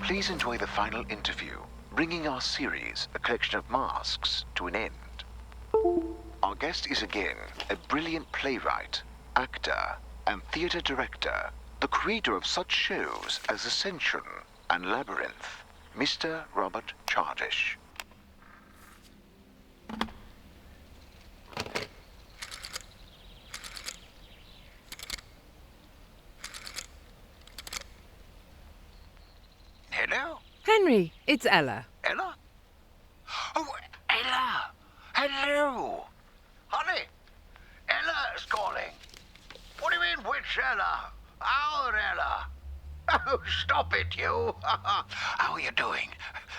Please enjoy the final interview, bringing our series, A Collection of Masks, to an end. Our guest is again a brilliant playwright, actor, and theatre director, the creator of such shows as Ascension and Labyrinth, Mr. Robert Chardish. Hello? Henry, it's Ella. Ella? Oh, Ella! Hello! Honey, Ella's calling. What do you mean, which Ella? Our Ella. Oh, stop it, you. How are you doing?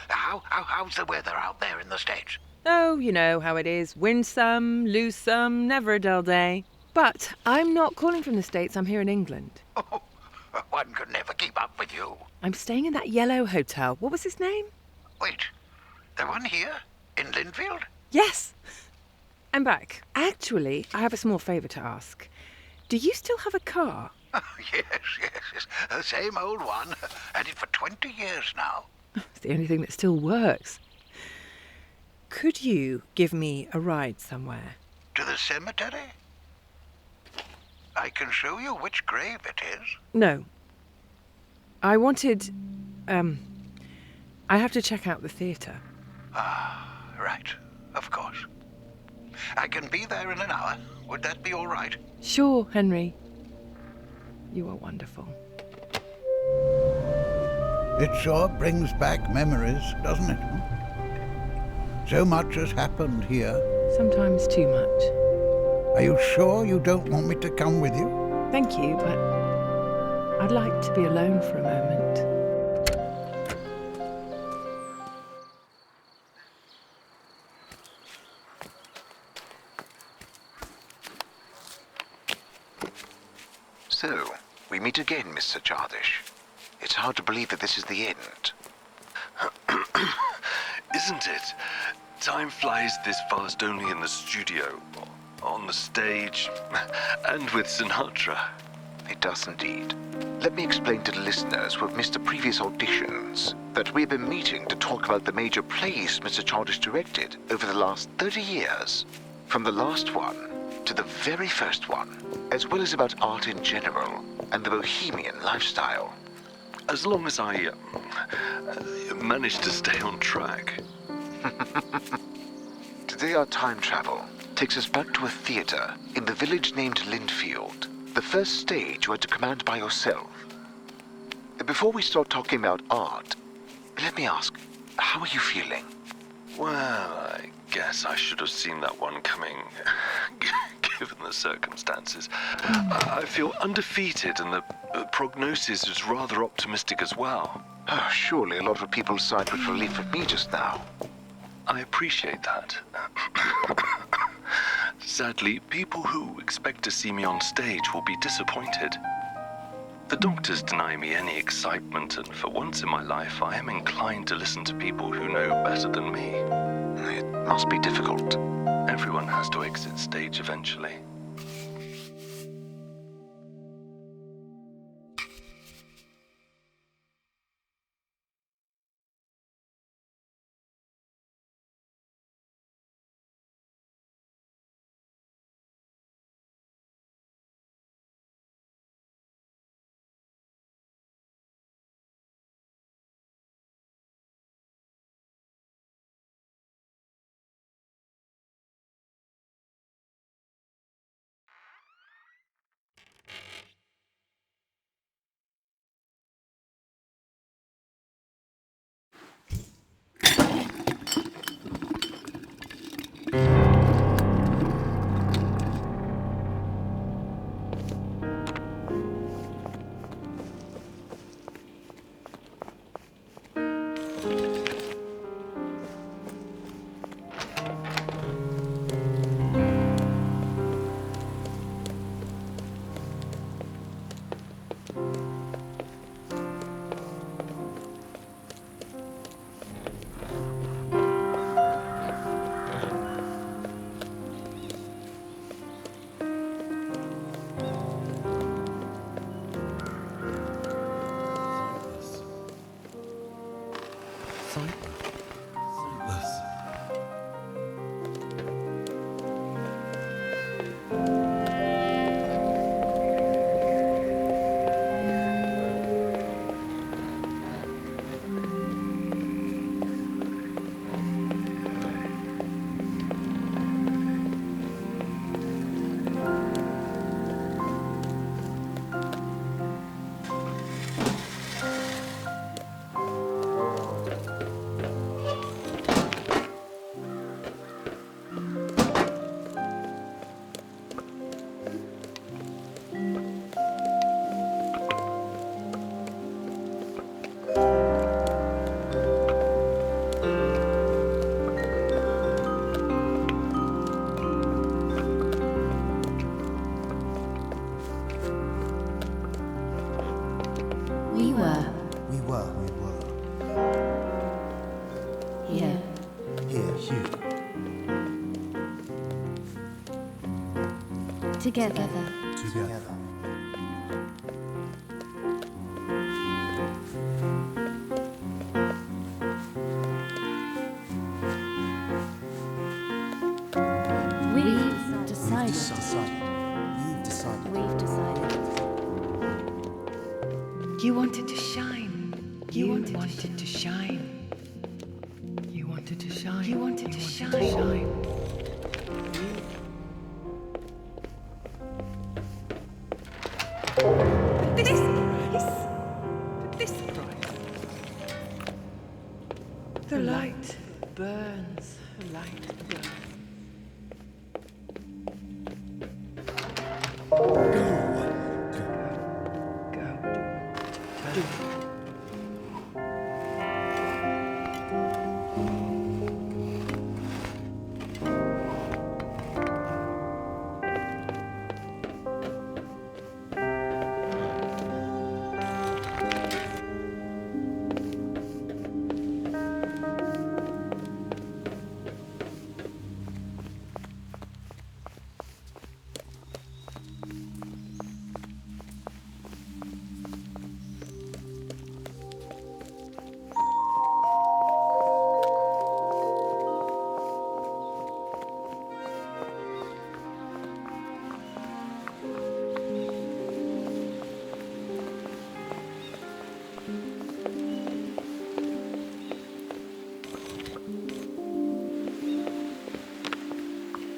How's the weather out there in the States? Oh, you know how it is. Win some, lose some, never a dull day. But I'm not calling from the States, I'm here in England. Oh, one could never keep up with you. I'm staying in that yellow hotel. What was his name? Wait, the one here? In Linfield? Yes! I'm back. Actually, I have a small favour to ask. Do you still have a car? Oh, yes. The same old one. Had it for 20 years now. It's the only thing that still works. Could you give me a ride somewhere? To the cemetery? I can show you which grave it is. No. I wanted... I have to check out the theatre. Ah, right. Of course. I can be there in an hour. Would that be all right? Sure, Henry. You are wonderful. It sure brings back memories, doesn't it? So much has happened here. Sometimes too much. Are you sure you don't want me to come with you? Thank you, but I'd like to be alone for a moment. So, we meet again, Mr. Chardish. It's hard to believe that this is the end. Isn't it? Time flies this fast only in the studio, on the stage, and with Sinatra. It does indeed. Let me explain to the listeners who have missed the previous auditions that we've been meeting to talk about the major plays Mr. Chardish directed over the last 30 years. From the last one to the very first one, as well as about art in general and the bohemian lifestyle. As long as I manage to stay on track. Today our time travel takes us back to a theatre in the village named Linfield, the first stage you had to command by yourself. Before we start talking about art, let me ask, how are you feeling? Well, I guess I should have seen that one coming, given the circumstances. I feel undefeated, and the prognosis is rather optimistic as well. Oh, surely a lot of people sighed with relief at me just now. I appreciate that. Sadly, people who expect to see me on stage will be disappointed. The doctors deny me any excitement, and for once in my life, I am inclined to listen to people who know better than me. It must be difficult. Everyone has to exit stage eventually. Together. We've decided. We've decided. You wanted to shine. You wanted to shine. You wanted to shine. You wanted to shine. This price. The light burns. The light burns.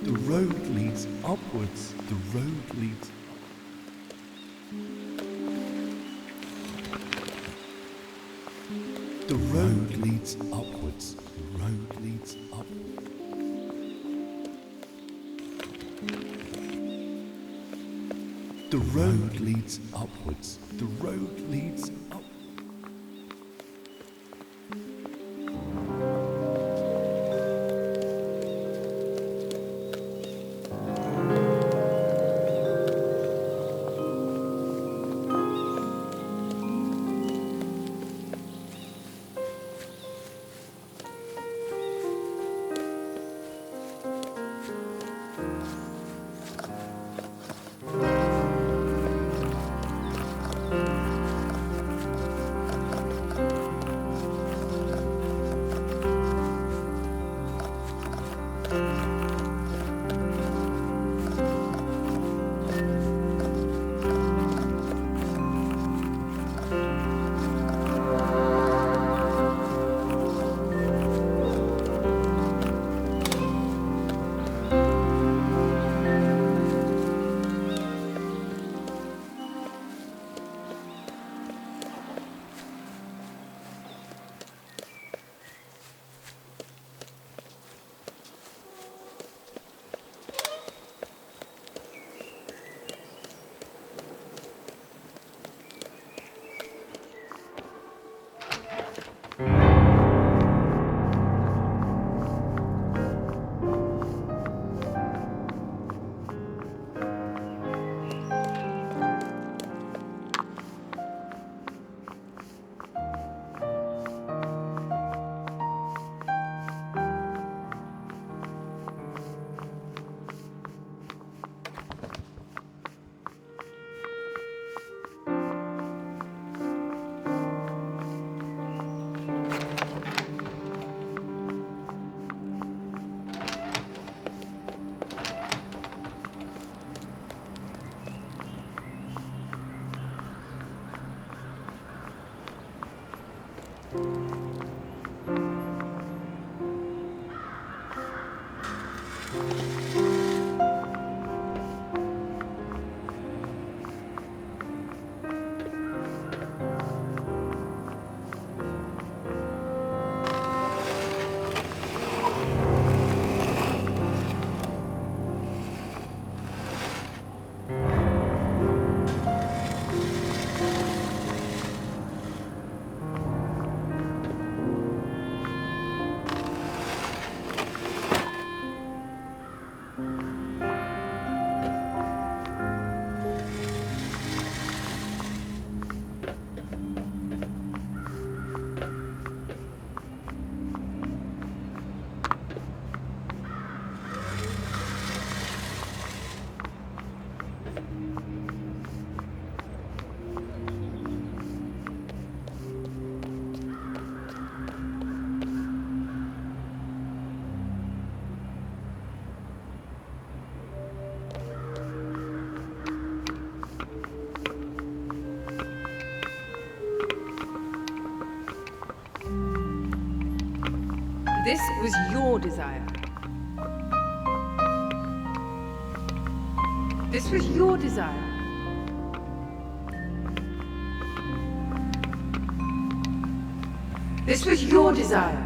The road leads upwards. The road leads. The road leads upwards. The road leads upwards. The road leads upwards. The road leads up. This was your desire. This was your desire. This was your desire.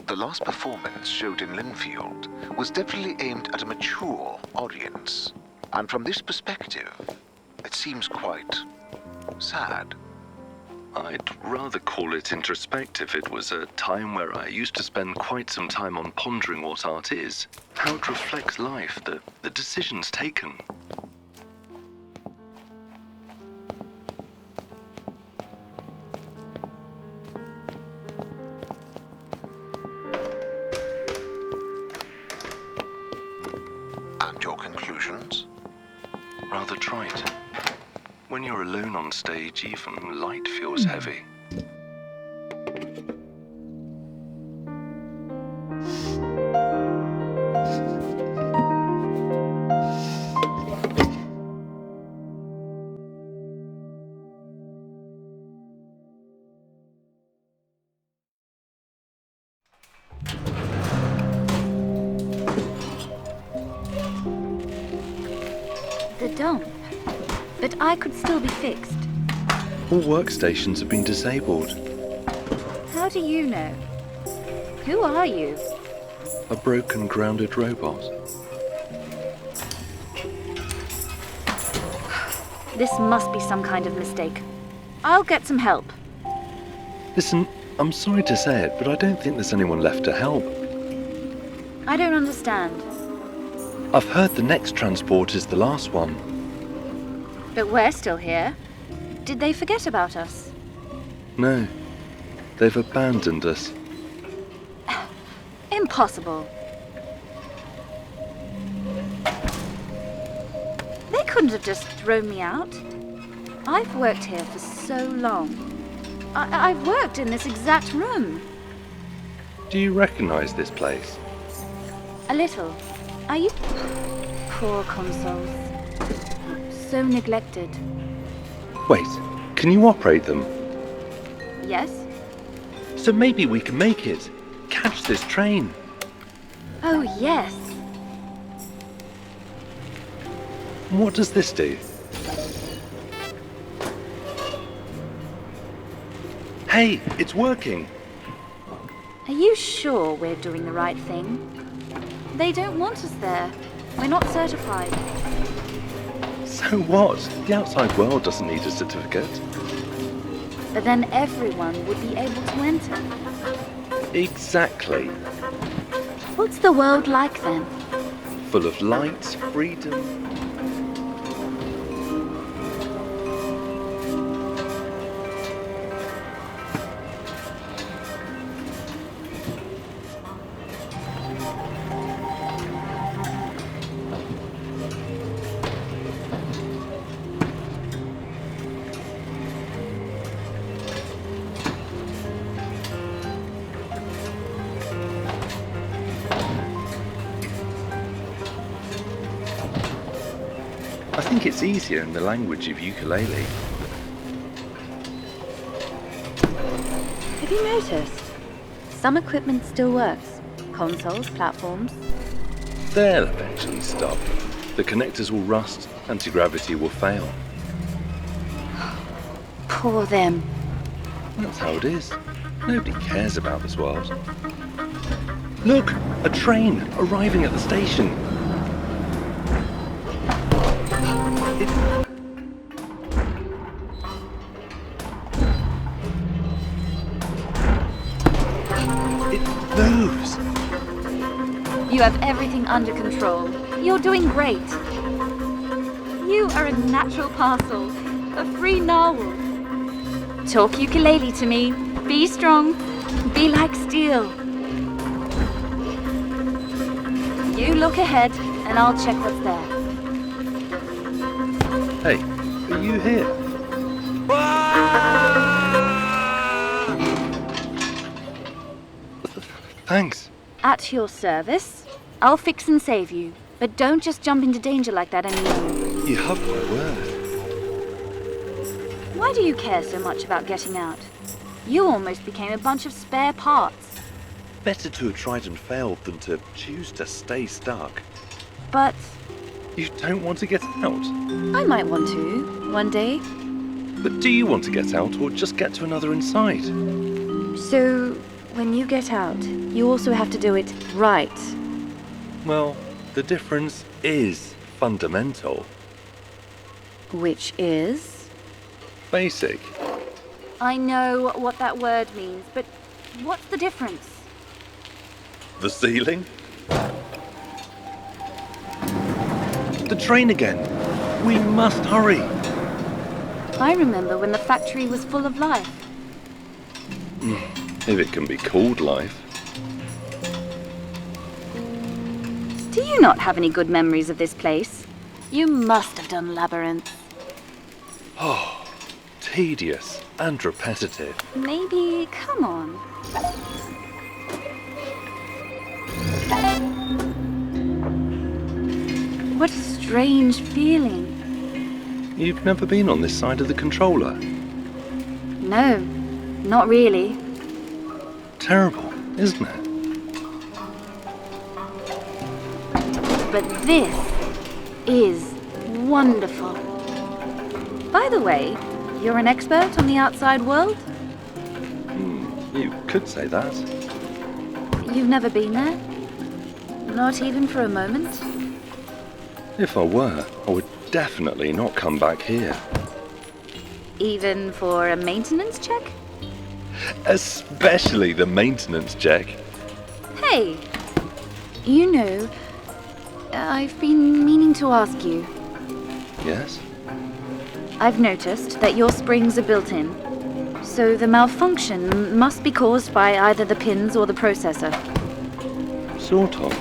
The last performance showed in Linfield was definitely aimed at a mature audience. And from this perspective, it seems quite sad. I'd rather call it introspective. It was a time where I used to spend quite some time on pondering what art is, how it reflects life, the decisions taken. And your conclusions? Rather trite. When you're alone on stage, even light feels heavy. The dump. But I could still be fixed. All workstations have been disabled. How do you know? Who are you? A broken, grounded robot. This must be some kind of mistake. I'll get some help. Listen, I'm sorry to say it, but I don't think there's anyone left to help. I don't understand. I've heard the next transport is the last one. But we're still here. Did they forget about us? No, they've abandoned us. Impossible. They couldn't have just thrown me out. I've worked here for so long. I've worked in this exact room. Do you recognize this place? A little. Are you... Poor consoles. So neglected. Wait, can you operate them? Yes? So maybe we can make it. Catch this train. Oh, yes. What does this do? Hey, it's working. Are you sure we're doing the right thing? They don't want us there. We're not certified. So what? The outside world doesn't need a certificate. But then everyone would be able to enter. Exactly. What's the world like then? Full of light, freedom. I think it's easier in the language of ukulele. Have you noticed? Some equipment still works. Consoles, platforms. They'll eventually stop. The connectors will rust, anti-gravity will fail. Poor them. That's how it is. Nobody cares about this world. Look! A train arriving at the station. It moves. You have everything under control. You're doing great. You are a natural parcel, a free narwhal. Talk ukulele to me. Be strong. Be like steel. You look ahead, and I'll check what's there. Hey, are you here? Thanks. At your service. I'll fix and save you. But don't just jump into danger like that anymore. You have my word. Why do you care so much about getting out? You almost became a bunch of spare parts. Better to have tried and failed than to choose to stay stuck. But You don't want to get out. I might want to, one day. But do you want to get out or just get to another inside? So, when you get out, you also have to do it right. Well, the difference is fundamental. Which is? Basic. I know what that word means, but what's the difference? The ceiling? The train again. We must hurry. I remember when the factory was full of life. If it can be called life. Do you not have any good memories of this place? You must have done labyrinths. Oh, tedious and repetitive. Maybe, come on. What a strange feeling. You've never been on this side of the controller. No, not really. Terrible, isn't it? But this is wonderful. By the way, you're an expert on the outside world? You could say that. You've never been there? Not even for a moment? If I were, I would definitely not come back here. Even for a maintenance check? Especially the maintenance check. Hey, you know, I've been meaning to ask you. Yes? I've noticed that your springs are built in, so the malfunction must be caused by either the pins or the processor. Sort of.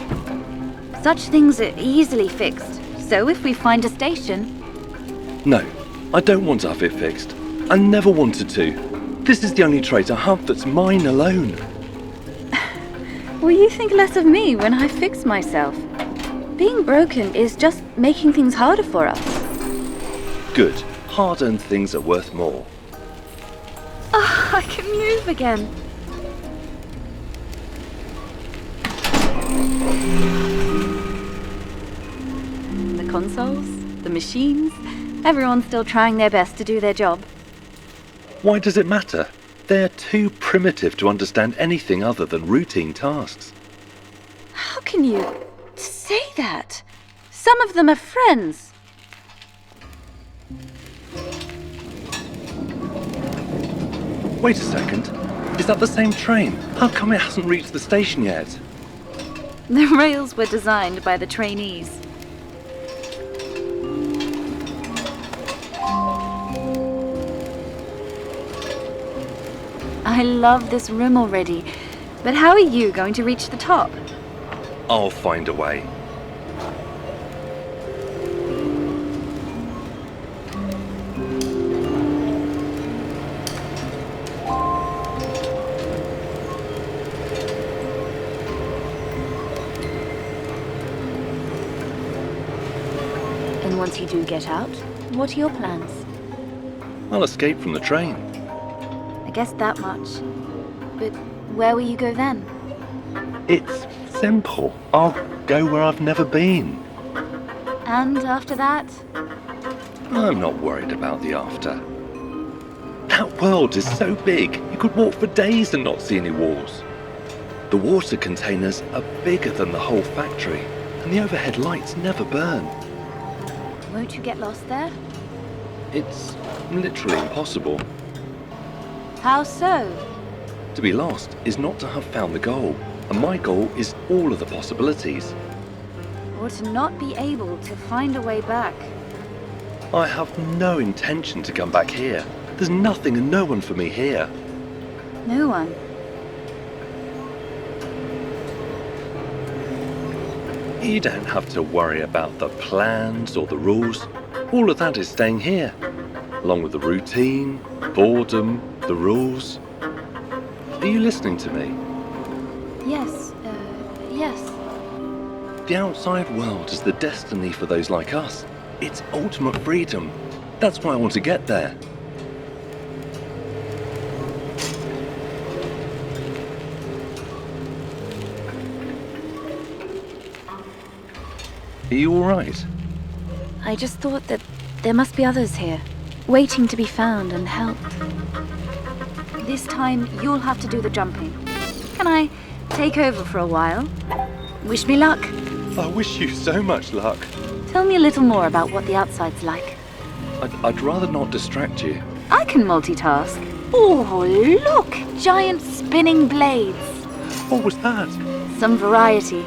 Such things are easily fixed, so if we find a station... No, I don't want to have it fixed. I never wanted to. This is the only trait I have that's mine alone. Will you think less of me when I fix myself? Being broken is just making things harder for us. Good. Hard-earned things are worth more. Oh, I can move again. The consoles, the machines, everyone's still trying their best to do their job. Why does it matter? They're too primitive to understand anything other than routine tasks. How can you say that? Some of them are friends. Wait a second. Is that the same train? How come it hasn't reached the station yet? The rails were designed by the trainees. I love this room already, but how are you going to reach the top? I'll find a way. And once you do get out, what are your plans? I'll escape from the train. I guess that much. But where will you go then? It's simple. I'll go where I've never been. And after that? I'm not worried about the after. That world is so big, you could walk for days and not see any walls. The water containers are bigger than the whole factory, and the overhead lights never burn. Won't you get lost there? It's literally impossible. How so? To be lost is not to have found the goal, and my goal is all of the possibilities. Or to not be able to find a way back. I have no intention to come back here. There's nothing and no one for me here. No one. You don't have to worry about the plans or the rules. All of that is staying here, along with the routine, boredom, the rules. Are you listening to me? Yes, yes. The outside world is the destiny for those like us. It's ultimate freedom. That's why I want to get there. Are you all right? I just thought that there must be others here, waiting to be found and helped. This time, you'll have to do the jumping. Can I take over for a while? Wish me luck. I wish you so much luck. Tell me a little more about what the outside's like. I'd rather not distract you. I can multitask. Oh, look! Giant spinning blades. What was that? Some variety.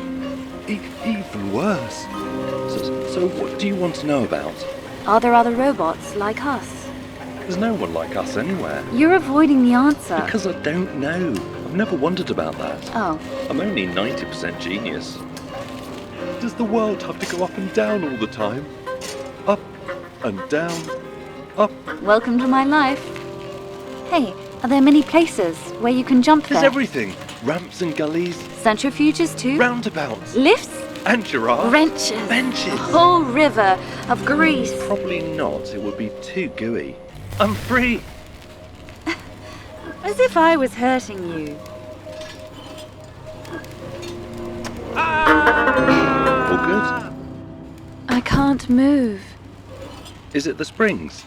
Even worse. So what do you want to know about? Are there other robots like us? There's no one like us anywhere. You're avoiding the answer. Because I don't know. I've never wondered about that. Oh. I'm only 90% genius. Does the world have to go up and down all the time? Up and down, up. Welcome to my life. Hey, are there many places where you can jump There's there? everything. Ramps and gullies, Centrifuges too? roundabouts, Lifts? and giraffes. Wrenches? Benches. A whole river of grease. Probably not. It would be too gooey. I'm free. As if I was hurting you. All good? I can't move. Is it the springs?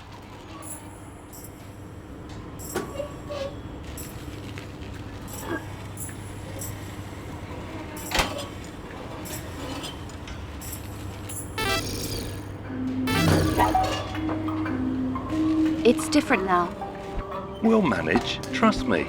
It's different now. We'll manage, trust me.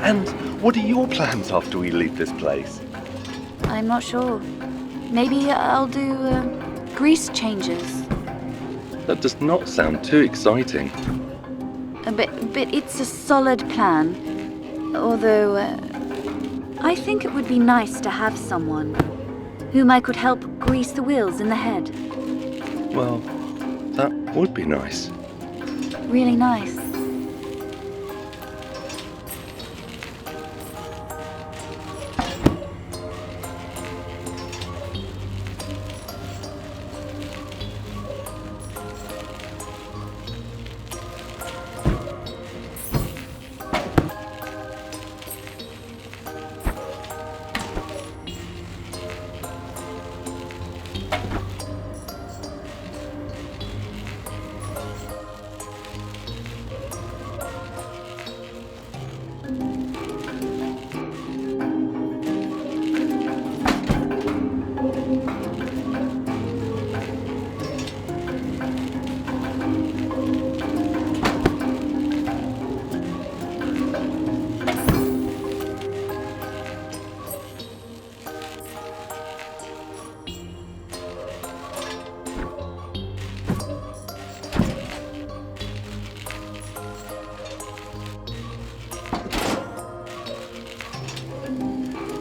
And what are your plans after we leave this place? I'm not sure. Maybe I'll do grease changes. That does not sound too exciting. But it's a solid plan. Although, I think it would be nice to have someone whom I could help grease the wheels in the head. Well, that would be nice. Really nice.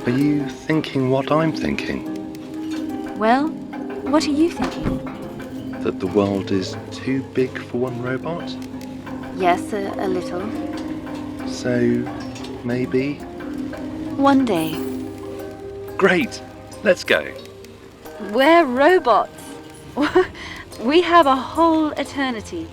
Are you thinking what I'm thinking? Well, what are you thinking? That the world is too big for one robot? Yes, a little. So, maybe? One day. Great! Let's go. We're robots. We have a whole eternity.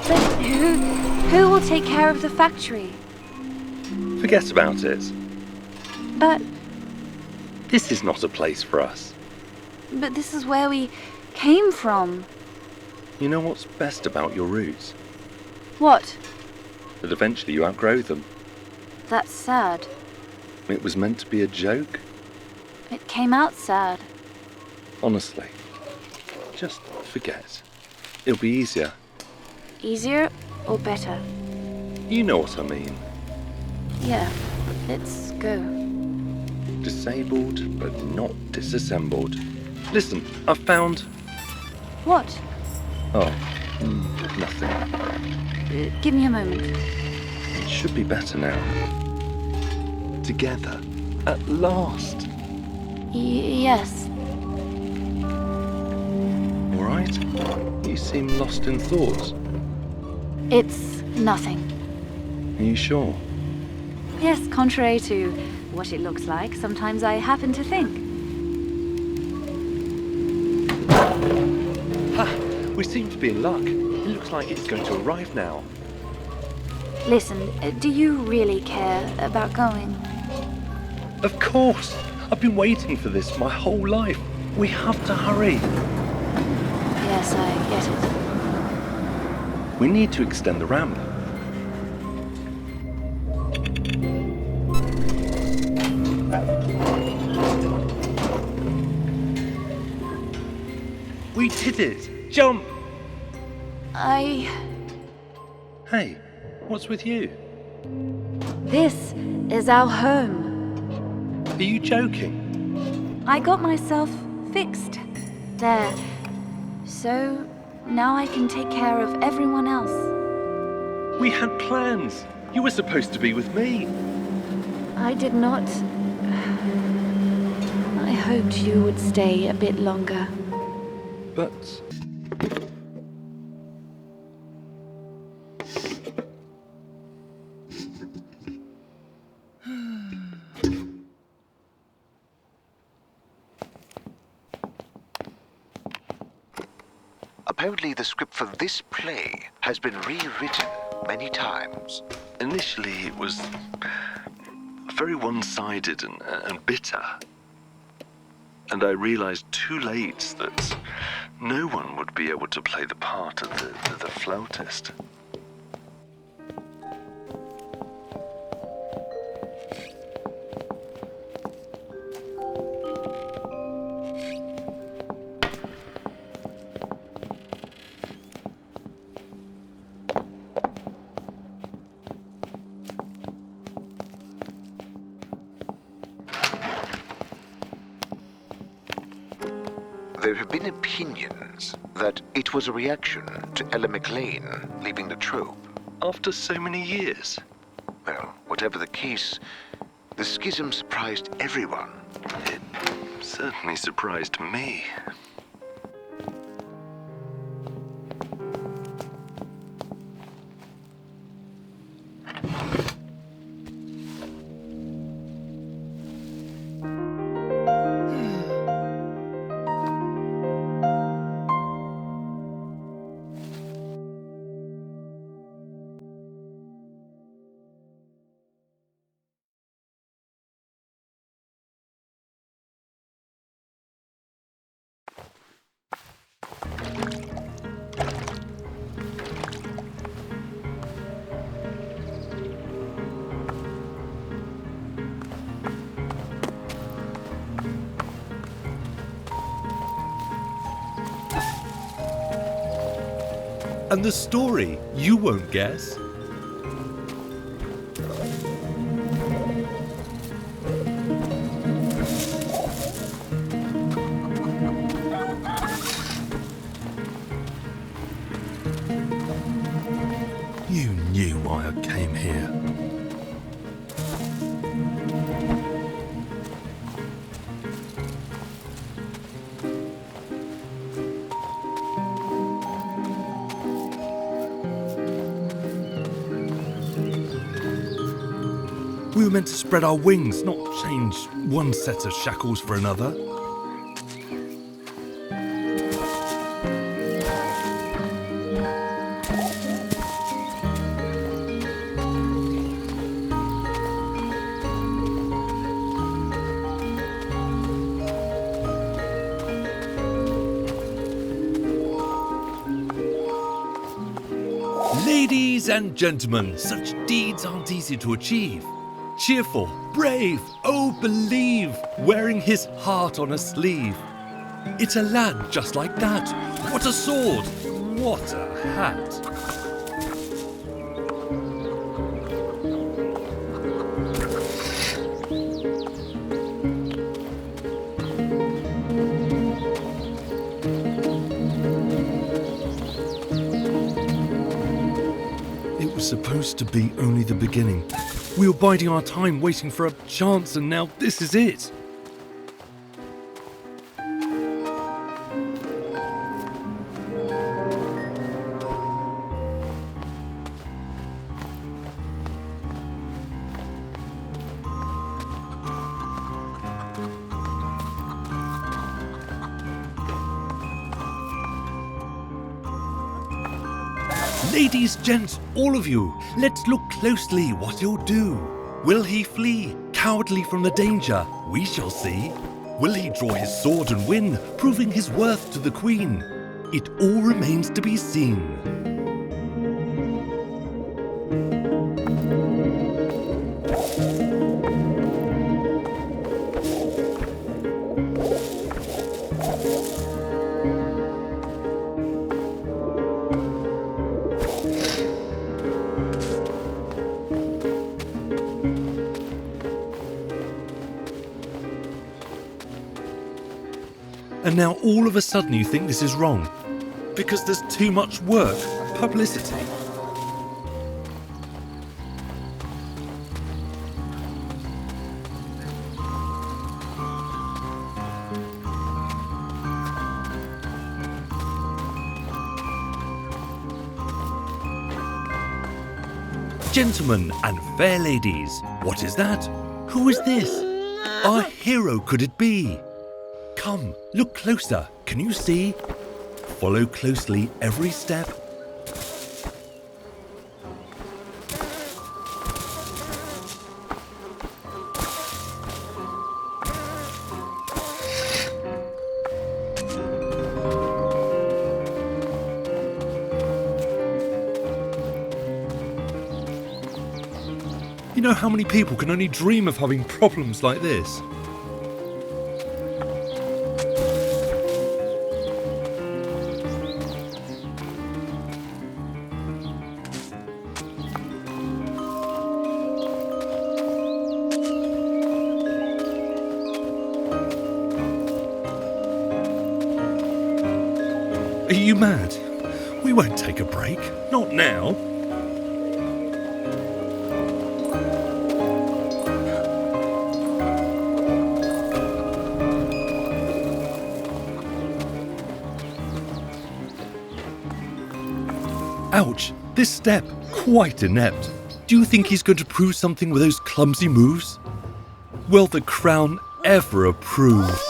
But who will take care of the factory? Forget about it. But This is not a place for us. this is where we came from. You know what's best about your roots? What? That eventually you outgrow them. That's sad. It was meant to be a joke. It came out sad. Honestly. Just forget. It'll be easier. Easier or better? You know what I mean. Yeah, let's go. Disabled, but not disassembled. Listen, I've found... What? Oh, nothing. Give me a moment. It should be better now. Together. At last. Yes. All right? You seem lost in thought. It's nothing. Are you sure? Yes, contrary to what it looks like, sometimes I happen to think. Ha! We seem to be in luck. It looks like it's going to arrive now. Listen, do you really care about going? Of course! I've been waiting for this my whole life. We have to hurry. Yes, I get it. We need to extend the ramp. We did it! Jump! Hey, what's with you? This is our home. Are you joking? I got myself fixed there. So now I can take care of everyone else. We had plans. You were supposed to be with me. I did not. I hoped you would stay a bit longer. But... Apparently the script for this play has been rewritten many times. Initially, it was very one-sided and bitter. And I realized too late that no one would be able to play the part of the flautist. There have been opinions that it was a reaction to Ella McLean leaving the troupe. After so many years. Well, whatever the case, the schism surprised everyone. It certainly surprised me. And the story, you won't guess. You knew why I came here. We were meant to spread our wings, not change one set of shackles for another. Ladies and gentlemen, such deeds aren't easy to achieve. Cheerful, brave, oh believe, wearing his heart on a sleeve. It's a lad just like that. What a sword! What a hat! It was supposed to be only the beginning. We were biding our time, waiting for a chance, and now this is it. Ladies, gents, all of you, let's look closely what he'll do. Will he flee, cowardly from the danger? We shall see. Will he draw his sword and win, proving his worth to the Queen? It all remains to be seen. And now all of a sudden you think this is wrong. Because there's too much work, publicity. Gentlemen and fair ladies, what is that? Who is this? Our hero could it be? Come, look closer. Can you see? Follow closely every step. You know how many people can only dream of having problems like this? Are you mad? We won't take a break. Not now. Ouch, this step, quite inept. Do you think he's going to prove something with those clumsy moves? Will the crown ever approve?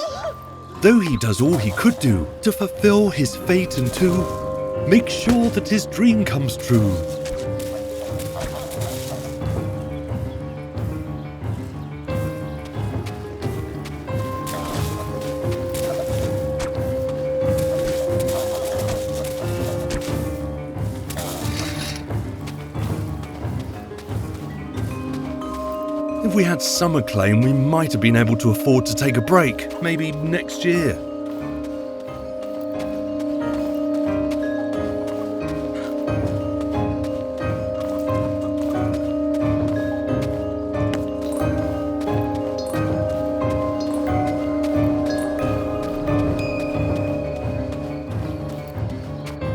Though he does all he could do to fulfill his fate and to make sure that his dream comes true. If we had some acclaim, we might have been able to afford to take a break, maybe next year.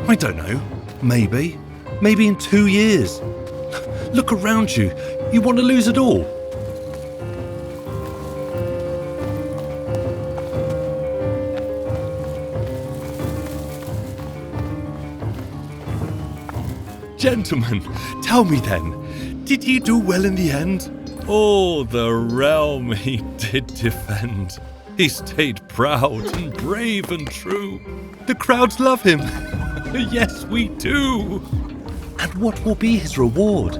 I don't know. Maybe. Maybe in 2 years. Look around you. You want to lose it all? Gentlemen, tell me then, did he do well in the end? Oh, the realm he did defend. He stayed proud and brave and true. The crowds love him. Yes, we do. And what will be his reward?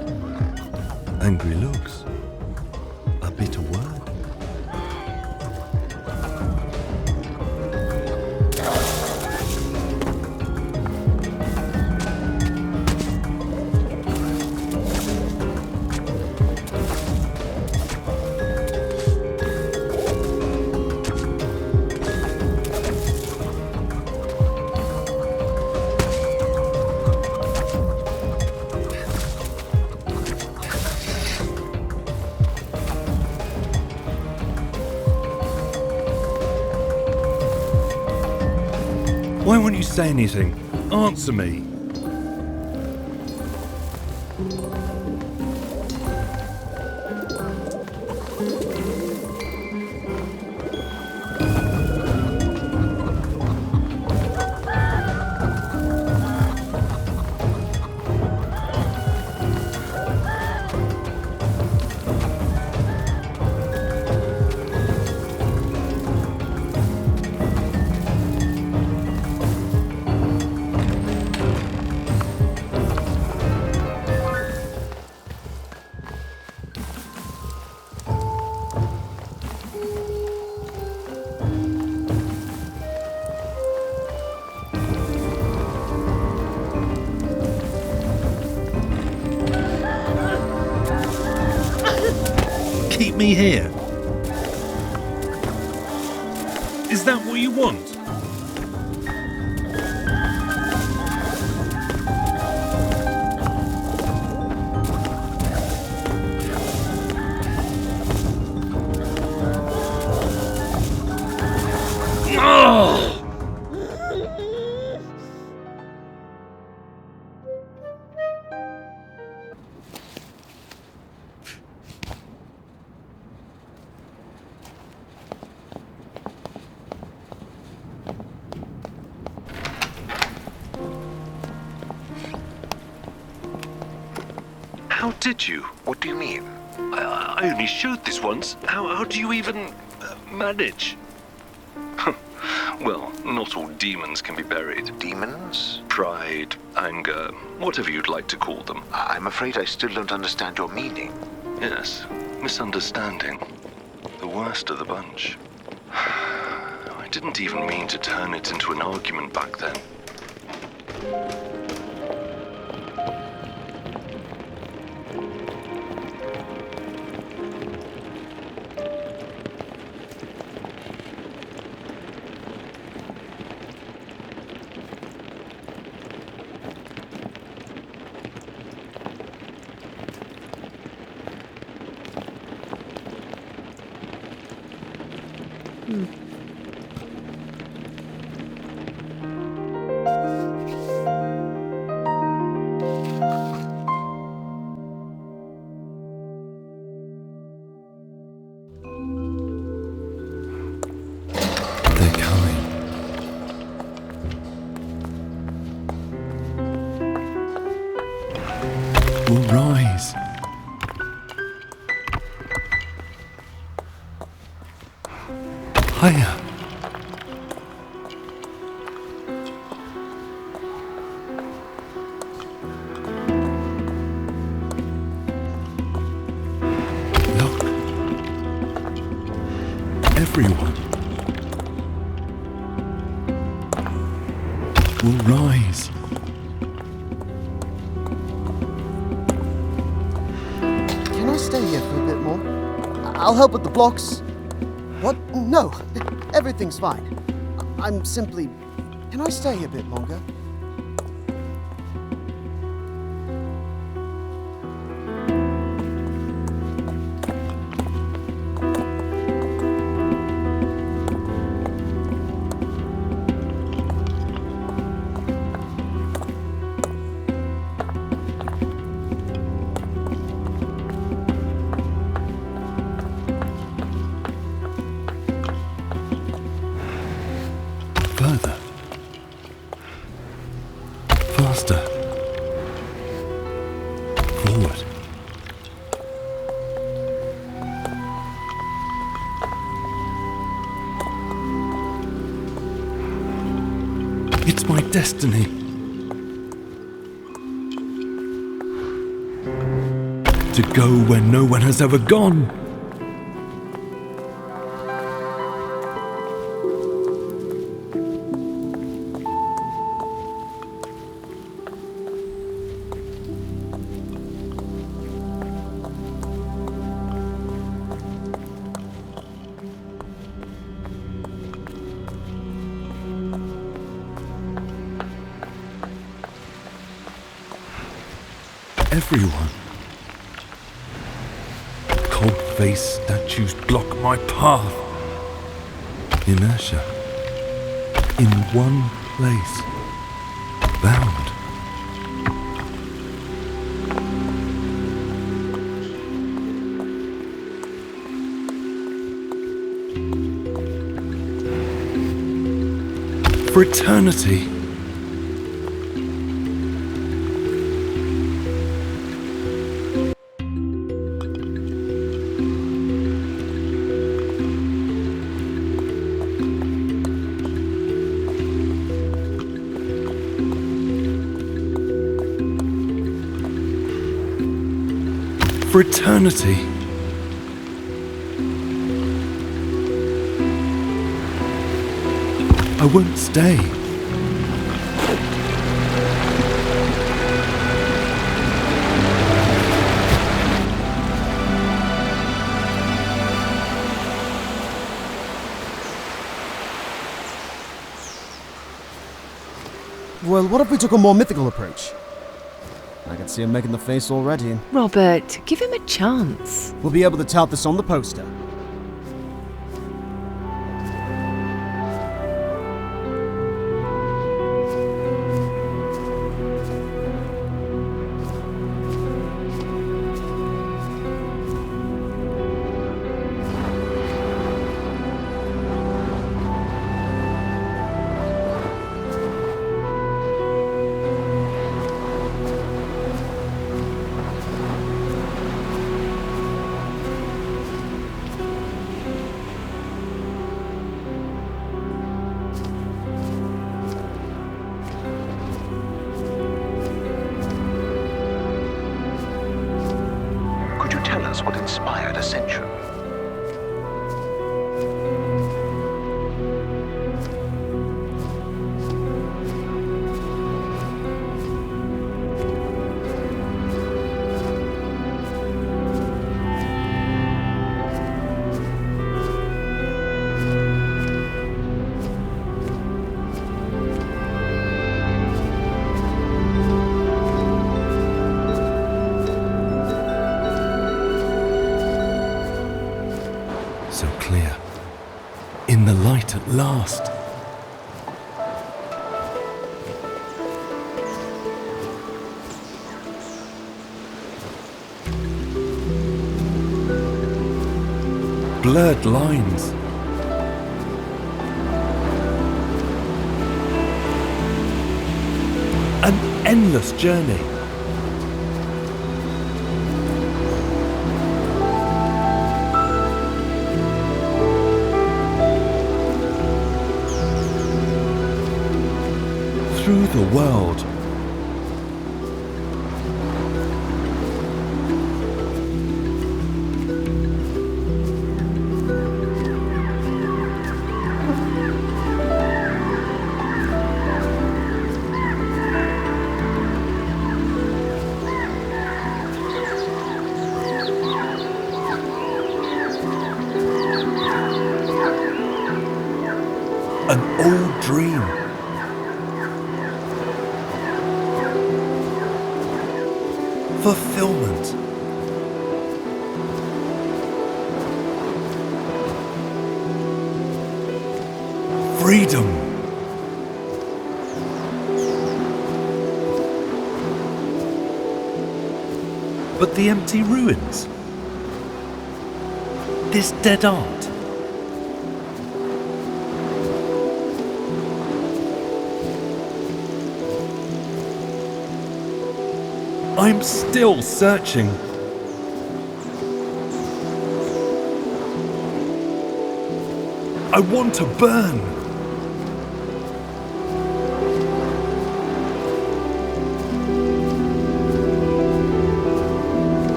Angry looks. A bitter word. Why won't you say anything? Answer me. Keep me here. Is that what you want? Oh! How did you? What do you mean? I only showed this once. How do you even manage? Well, not all demons can be buried. Demons? Pride, anger, whatever you'd like to call them. I'm afraid I still don't understand your meaning. Yes, misunderstanding. The worst of the bunch. I didn't even mean to turn it into an argument back then. They're coming. We'll rise. Higher. Look. Everyone will rise. Can I stay here for a bit more? I'll help with the blocks. What? No, everything's fine. I'm simply... Can I stay a bit longer? Further. Faster. Forward. It's my destiny. To go where no one has ever gone. Everyone. Cold-faced statues block my path. Inertia. In one place. Bound. For eternity. For eternity. I won't stay. Well, what if we took a more mythical approach? I can see him making the face already. Robert, give him a chance. We'll be able to tout this on the poster. ascension. So clear. In the light at last. Blurred lines. An endless journey. Through the world. An old dream. Fulfillment. Freedom. But the empty ruins. This dead art. I'm still searching. I want to burn.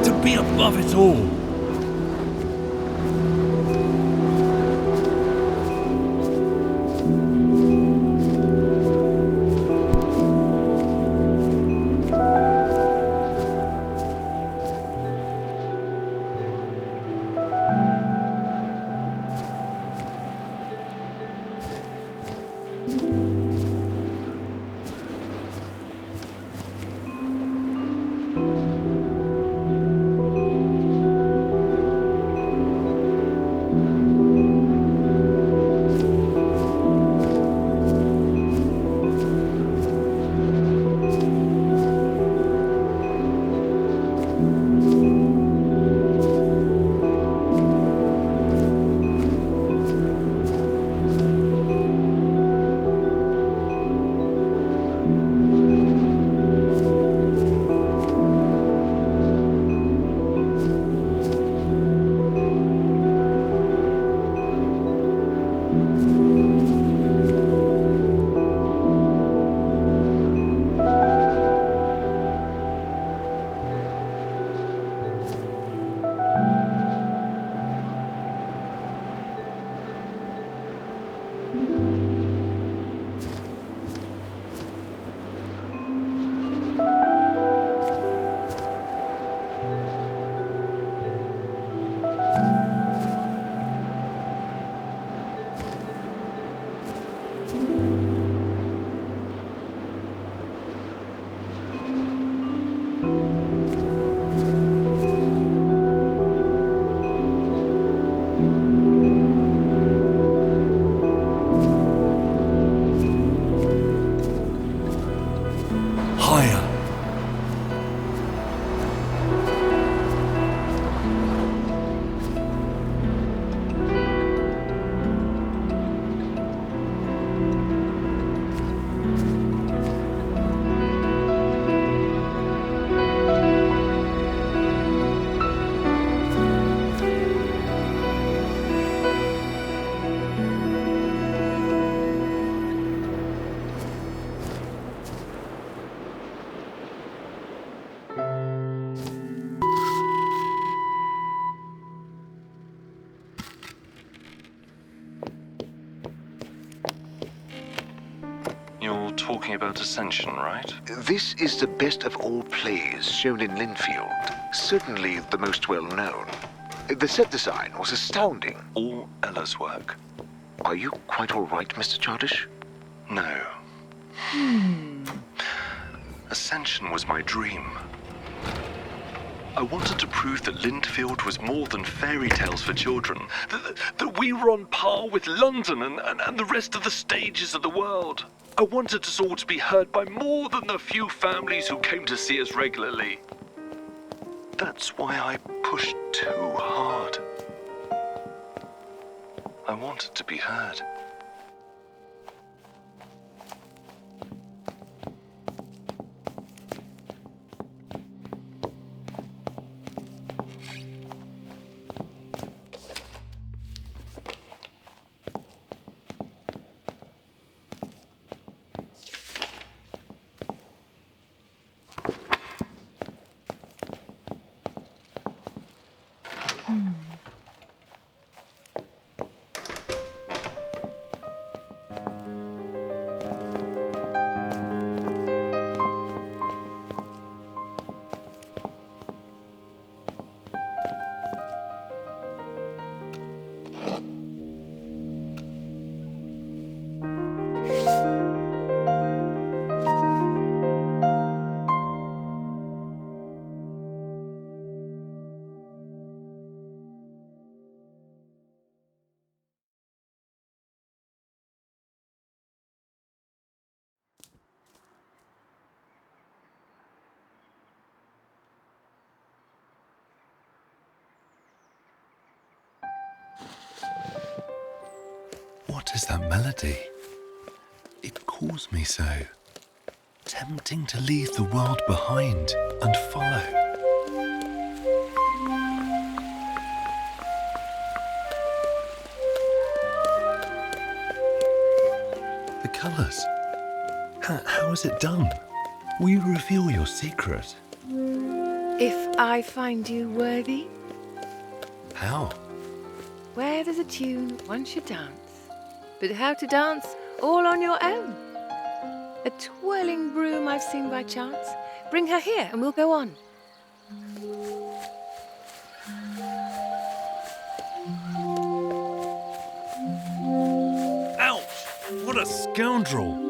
To be above it all. talking about Ascension, right? This is the best of all plays shown in Linfield. Certainly the most well-known. The set design was astounding. All Ella's work. Are you quite all right, Mr. Chardish? No. Ascension was my dream. I wanted to prove that Lindfield was more than fairy tales for children. That we were on par with London and the rest of the stages of the world. I wanted us all to be heard by more than the few families who came to see us regularly. That's why I pushed too hard. I wanted to be heard. What is that melody? It calls me so. Tempting to leave the world behind and follow. The colours. How is it done? Will you reveal your secret? If I find you worthy, How? where there's a tune, one should dance. But how to dance all on your own? A twirling broom I've seen by chance. Bring her here and we'll go on. Ouch! What a scoundrel!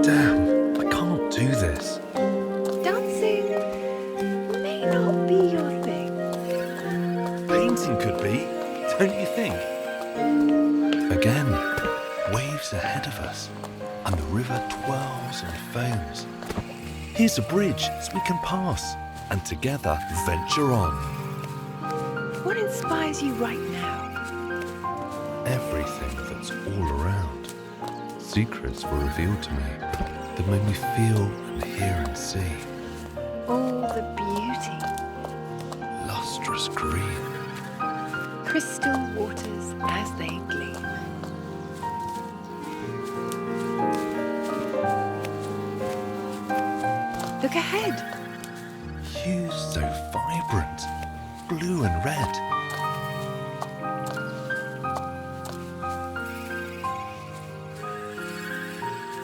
Damn, I can't do this. Dancing may not be your thing. Painting could be, don't you think? Again, waves ahead of us, and the river twirls and foams. Here's a bridge so we can pass, and together venture on. What inspires you right now? Everything that's all around. Secrets were revealed to me that made me feel and hear and see. All the beauty. Lustrous green, Crystal waters as they gleam. Look ahead. hues so vibrant, blue and red.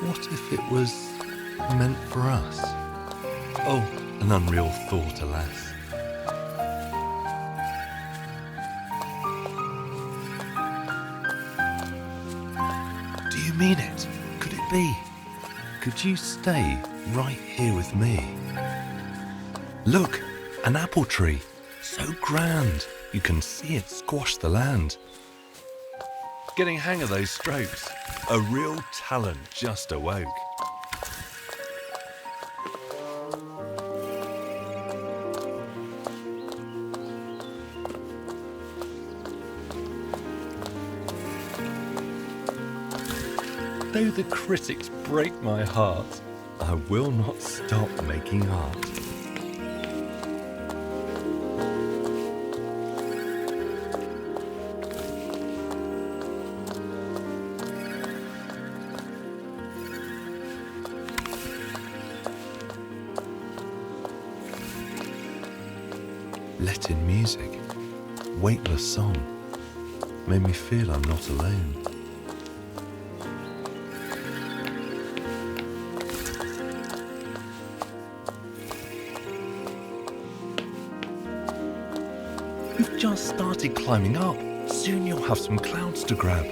What if it was meant for us? Oh, an unreal thought, alas. Do you mean it? Could it be? Could you stay right here with me? Look, an apple tree, so grand, you can see it squash the land. Getting hang of those strokes. A real talent just awoke. Though the critics break my heart, I will not stop making art. let-in music, weightless song, made me feel I'm not alone. You've just started climbing up. Soon you'll have some clouds to grab.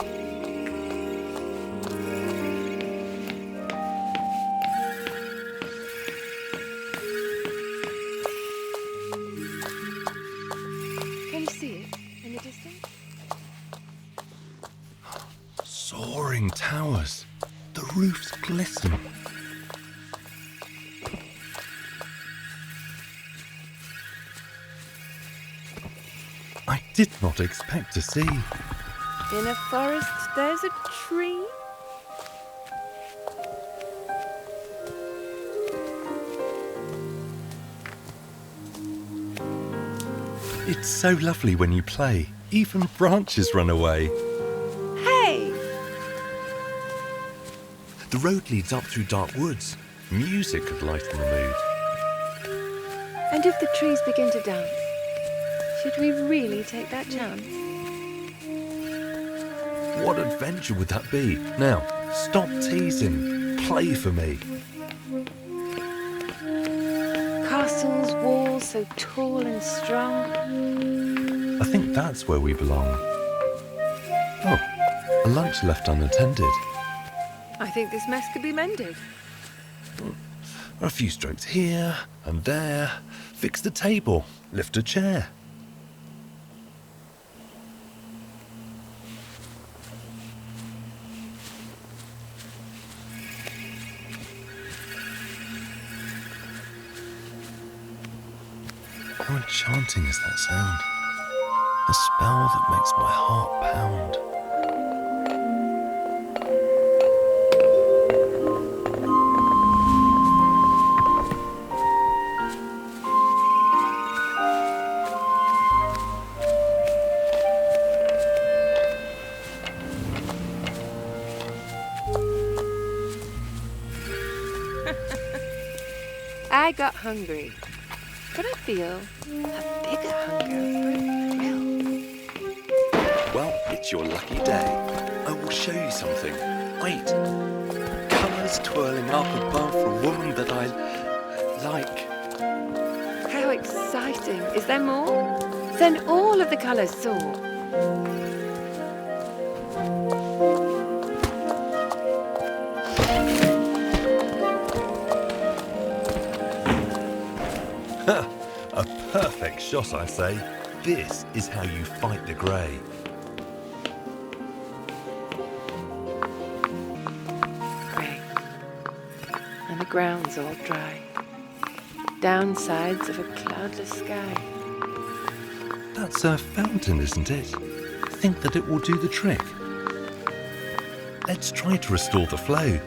Can you see it in the distance? Soaring towers. The roofs glisten. I did not expect to see. In a forest, there's a tree. It's so lovely when you play. Even branches run away. Hey! The road leads up through dark woods. Music could lighten the mood. And if the trees begin to dance, should we really take that chance? What adventure would that be? Now, stop teasing. Play for me. Castles, walls so tall and strong. I think that's where we belong. Oh, a lunch left unattended. I think this mess could be mended. A few strokes here and there. Fix the table. Lift a chair. How enchanting is that sound? A spell that makes my heart pound. I got hungry, but I feel a bigger hunger for a thrill. Well, it's your lucky day. I will show you something. Wait. Colours twirling up above a woman that I like. How exciting! Is there more? Send all of the colours soar. A perfect shot, I say. This is how you fight the grey. Grey. And the ground's all dry. Downsides of a cloudless sky. That's a fountain, isn't it? Think that it will do the trick. Let's try to restore the flow.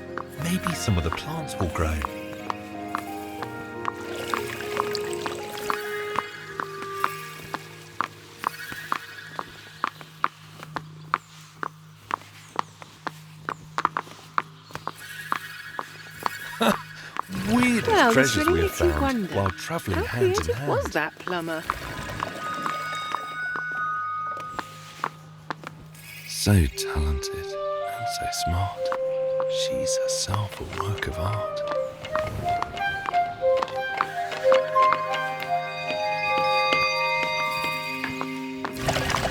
Maybe some of the plants will grow. Weirdest Well, this treasures really we have makes you found wonder. while travelling How hand in creative hand. was that plumber? So talented and so smart. She's herself a work of art.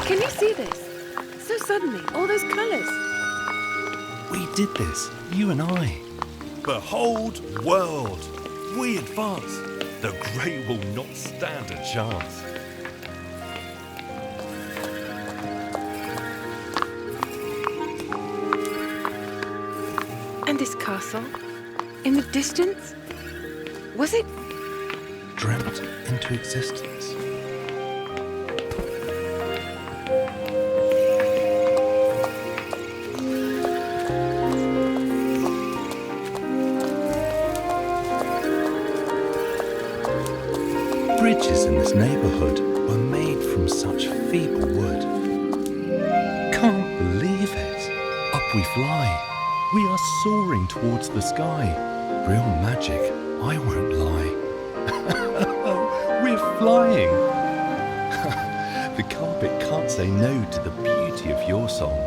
Can you see this? So suddenly, all those colours. We did this, you and I. Behold, world! We advance. The grey will not stand a chance. And this castle, in the distance, was it? Dreamt into existence. Bridges in this neighbourhood were made from such feeble wood. Can't believe it. Up we fly. We are soaring towards the sky. Real magic, I won't lie. We're flying. say no to the beauty of your song.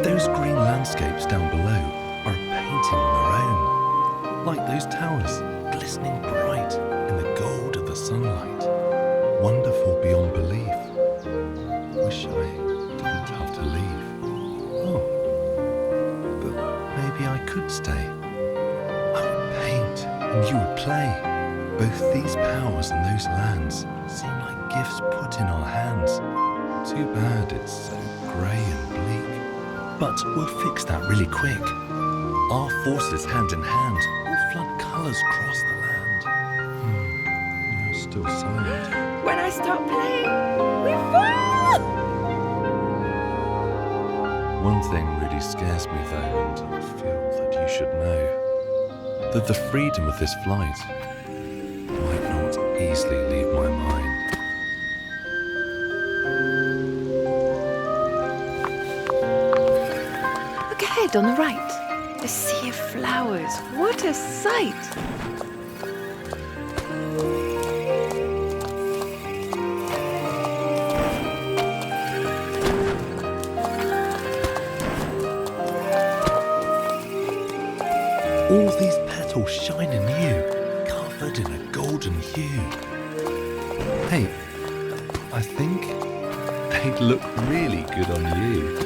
Those green landscapes down below are a painting on their own, like those towers glistening bright in the gold of the sunlight. Wonderful beyond belief. Wish I didn't have to leave. Oh, but maybe I could stay. I would paint and you would play. Both these powers and those lands seem like gifts put in our hands. Too bad it's so grey and bleak. But we'll fix that really quick. Our forces hand in hand will flood colours across the land. You're still silent. When I stop playing, we fall! One thing really scares me though, and I feel that you should know, that the freedom of this flight might not easily leave my mind. Look ahead on the right. A sea of flowers. What a sight! All these petals shine anew, covered in a golden hue. Hey, I think they'd look really good on you.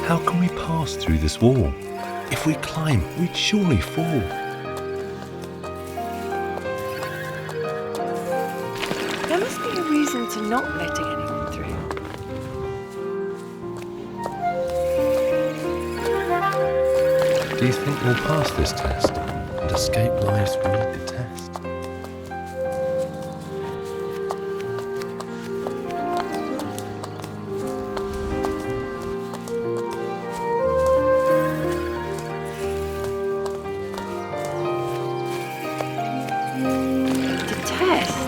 How can we pass through this wall? If we climb, we'd surely fall. There must be a reason to not letting anyone through. Do you think we'll pass this test and escape lives we detest? The test?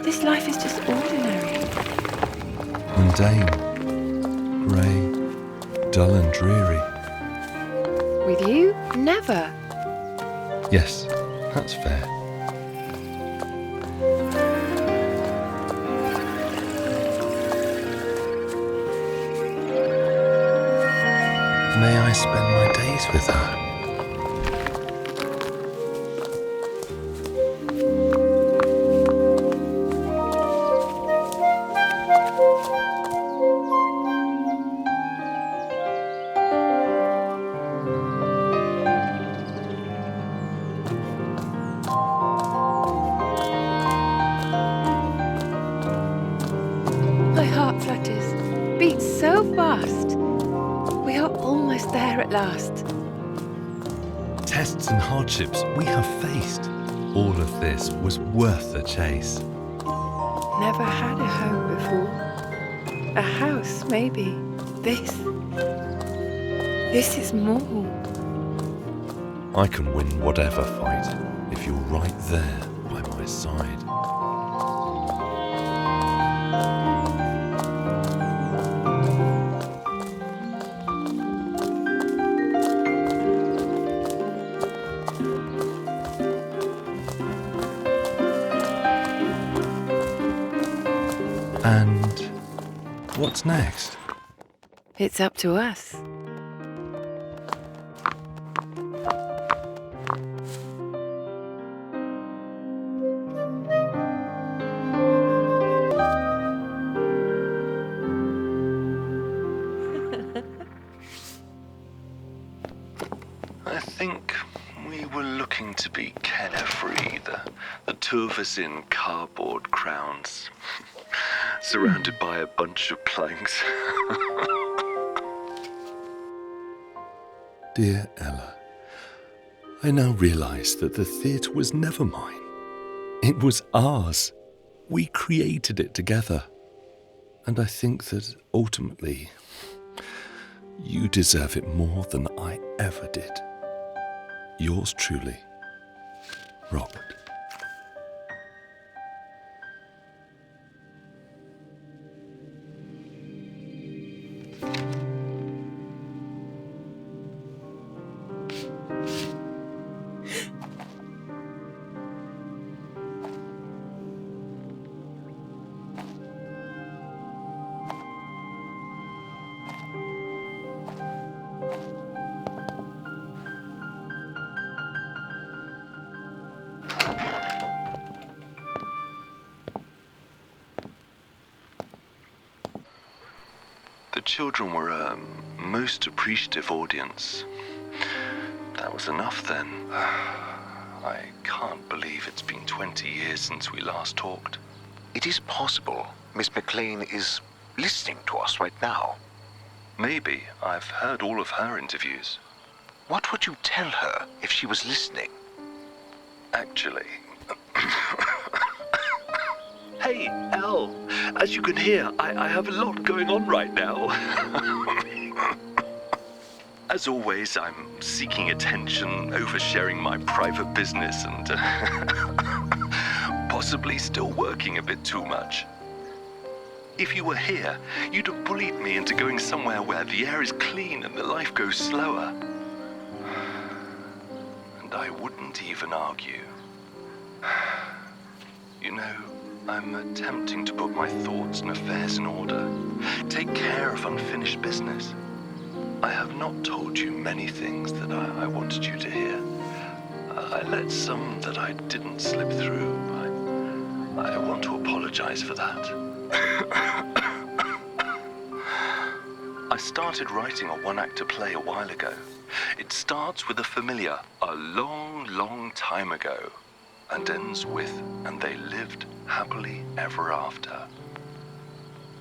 This life is just ordinary. Mundane, grey, dull and dreary. With you, never. Yes, that's fair. May I spend my days with her? My heart flutters, beats so fast. We are almost there at last. Tests and hardships we have faced. All of this was worth the chase. Never had a home before. A house, maybe. This is more. I can win whatever fight if you're right there by my side. And what's next? It's up to us. I think we were looking to be carefree, the two of us in cardboard crowns, surrounded by a bunch of planks. Dear Ella, I now realise that the theatre was never mine. It was ours. We created it together. And I think that ultimately, you deserve it more than I ever did. Yours truly, Robert. The children were a most appreciative audience. That was enough then. I can't believe it's been 20 years since we last talked. It is possible Miss McLean is listening to us right now. Maybe. I've heard all of her interviews. What would you tell her if she was listening? Actually... Hey, Elle, as you can hear, I have a lot going on right now. As always, I'm seeking attention, oversharing my private business, and possibly still working a bit too much. If you were here, you'd have bullied me into going somewhere where the air is clean and the life goes slower. And I wouldn't even argue. You know, I'm attempting to put my thoughts and affairs in order, take care of unfinished business. I have not told you many things that I wanted you to hear. I let some that I didn't slip through. I want to apologize for that. I started writing a one-actor play a while ago. It starts with a familiar, a long, long time ago, and ends with, and they lived happily ever after.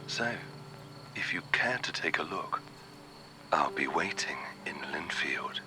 So, if you care to take a look, I'll be waiting in Linfield.